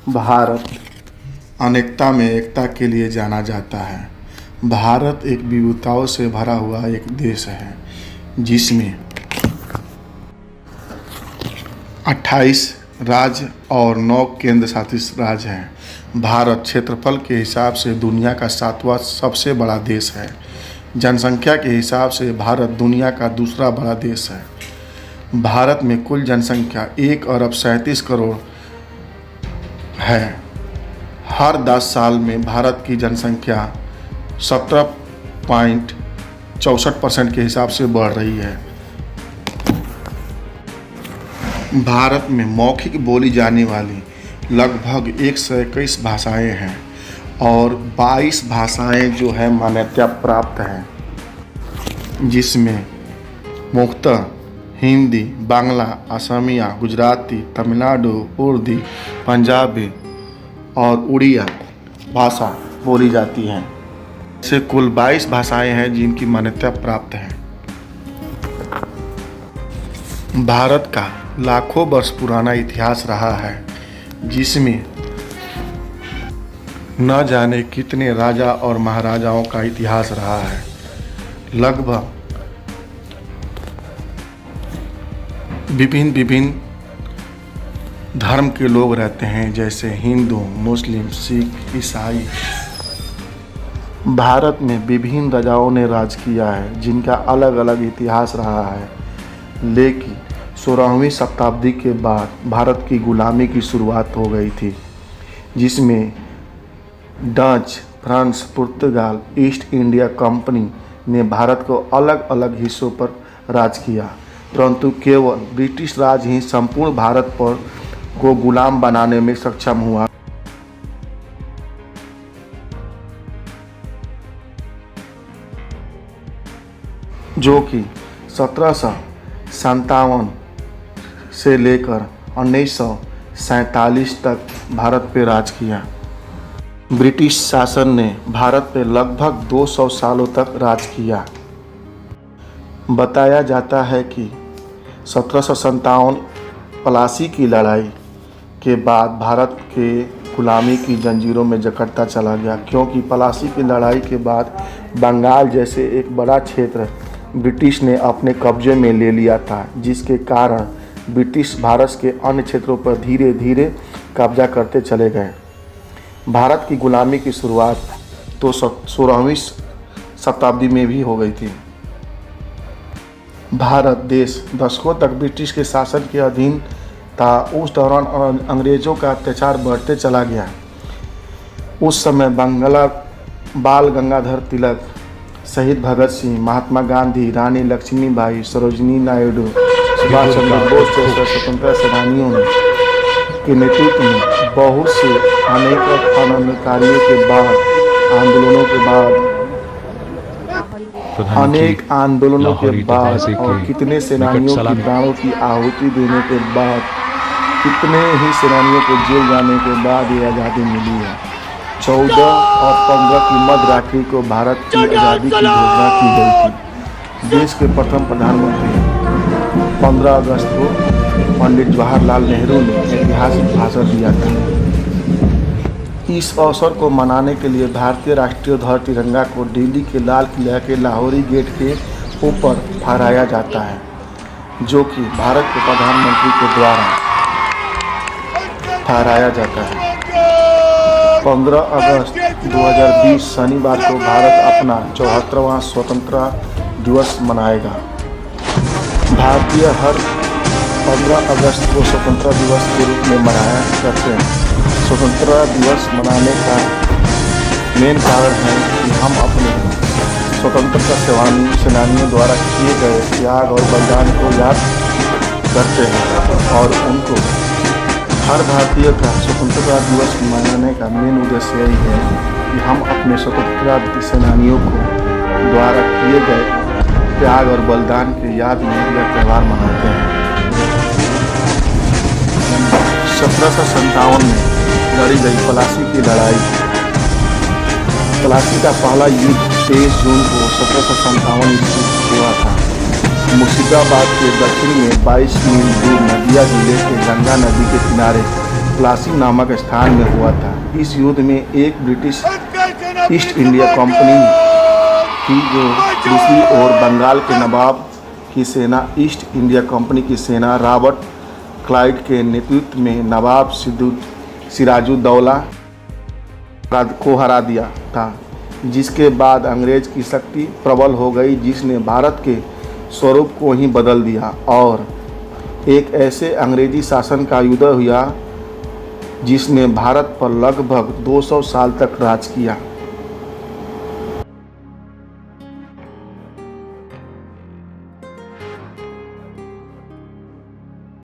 भारत अनेकता में एकता के लिए जाना जाता है। भारत एक विविधताओं से भरा हुआ एक देश है जिसमें 28 राज्य और 9 केंद्र शासित राज्य हैं। भारत क्षेत्रफल के हिसाब से दुनिया का 7वां सबसे बड़ा देश है। जनसंख्या के हिसाब से भारत दुनिया का दूसरा बड़ा देश है। भारत में कुल जनसंख्या 1 अरब 37 करोड़ है। हर 10 साल में भारत की जनसंख्या 17.64% के हिसाब से बढ़ रही है। भारत में मौखिक बोली जाने वाली लगभग 121 भाषाएं हैं और 22 भाषाएं जो है मान्यता प्राप्त हैं, जिसमें मुख्यतः हिंदी, बांग्ला, असमिया, गुजराती, तमिलनाडु, उर्दू, पंजाबी और उड़िया भाषा बोली जाती हैं। से कुल 22 भाषाएं हैं जिनकी मान्यता प्राप्त है। भारत का लाखों वर्ष पुराना इतिहास रहा है, जिसमें न जाने कितने राजा और महाराजाओं का इतिहास रहा है। लगभग विभिन्न धर्म के लोग रहते हैं, जैसे हिंदू, मुस्लिम, सिख, ईसाई। भारत में विभिन्न राजाओं ने राज किया है जिनका अलग अलग इतिहास रहा है, लेकिन 16वीं शताब्दी के बाद भारत की गुलामी की शुरुआत हो गई थी, जिसमें डच, फ्रांस, पुर्तगाल, ईस्ट इंडिया कंपनी ने भारत को अलग अलग हिस्सों पर राज किया, परंतु केवल ब्रिटिश राज ही संपूर्ण भारत को गुलाम बनाने में सक्षम हुआ। जो कि 1757 से लेकर 1947 तक भारत पे राज किया। ब्रिटिश शासन ने भारत पे लगभग 200 सालों तक राज किया। बताया जाता है कि 1757 प्लासी की लड़ाई के बाद भारत के गुलामी की जंजीरों में जकड़ता चला गया, क्योंकि प्लासी की लड़ाई के बाद बंगाल जैसे एक बड़ा क्षेत्र ब्रिटिश ने अपने कब्जे में ले लिया था, जिसके कारण ब्रिटिश भारत के अन्य क्षेत्रों पर धीरे धीरे कब्जा करते चले गए। भारत की गुलामी की शुरुआत तो 16वीं शताब्दी में भी हो गई थी। भारत देश दशकों तक ब्रिटिश के शासन के अधीन था। उस दौरान अंग्रेज़ों का अत्याचार बढ़ते चला गया। उस समय बाल गंगाधर तिलक, शहीद भगत सिंह, महात्मा गांधी, रानी लक्ष्मीबाई, सरोजिनी नायडू, सुभाष चंद्र बोस जैसे स्वतंत्रता सेनानियों के नेतृत्व में बहुत से अनेक आंदोलनकारियों के बाद और कितने सेनानियों की प्राणों की आहुति देने के बाद, कितने ही सेनानियों को जेल जाने के बाद ये आज़ादी मिली है। 14 और 15 की मध्य रात्रि को भारत की आज़ादी की घोषणा की गई थी। देश के प्रथम प्रधानमंत्री 15 अगस्त को पंडित जवाहरलाल नेहरू ने ऐतिहासिक भाषण दिया था। इस अवसर को मनाने के लिए भारतीय राष्ट्रीय ध्वज तिरंगा को दिल्ली के लाल किला के लाहौरी गेट के ऊपर फहराया जाता है, जो कि भारत के प्रधानमंत्री के द्वारा फहराया जाता है। 15 अगस्त 2020 शनिवार को भारत अपना 74वां स्वतंत्रता दिवस मनाएगा। भारतीय हर 15 अगस्त को स्वतंत्रता दिवस के रूप में मनाया करते हैं। स्वतंत्रता दिवस मनाने का मेन कारण है कि हम अपने स्वतंत्रता सेनानियों द्वारा किए गए त्याग और बलिदान को याद करते हैं, और उनको हर भारतीय का स्वतंत्रता दिवस मनाने का मेन उद्देश्य यही है कि हम अपने स्वतंत्रता सेनानियों को द्वारा किए गए त्याग और बलिदान की याद में यह त्यौहार मनाते हैं। 1757 में लड़ी गई प्लासी की लड़ाई। प्लासी का पहला युद्ध 23 जून को 1757 ईस्वी हुआ था। मुर्शिदाबाद के दक्षिण में 22 मील दूर नदिया जिले के गंगा नदी के किनारे प्लासी नामक स्थान में हुआ था। इस युद्ध में एक ब्रिटिश ईस्ट इंडिया कंपनी थी जो दूसरी ओर बंगाल के नवाब की सेना ईस्ट इंडिया कंपनी की सेना रॉबर्ट क्लाइव के नेतृत्व में नवाब सिराजुद्दौला को हरा दिया था, जिसके बाद अंग्रेज की शक्ति प्रबल हो गई, जिसने भारत के स्वरूप को ही बदल दिया और एक ऐसे अंग्रेजी शासन का उदय हुआ जिसने भारत पर लगभग 200 साल तक राज किया।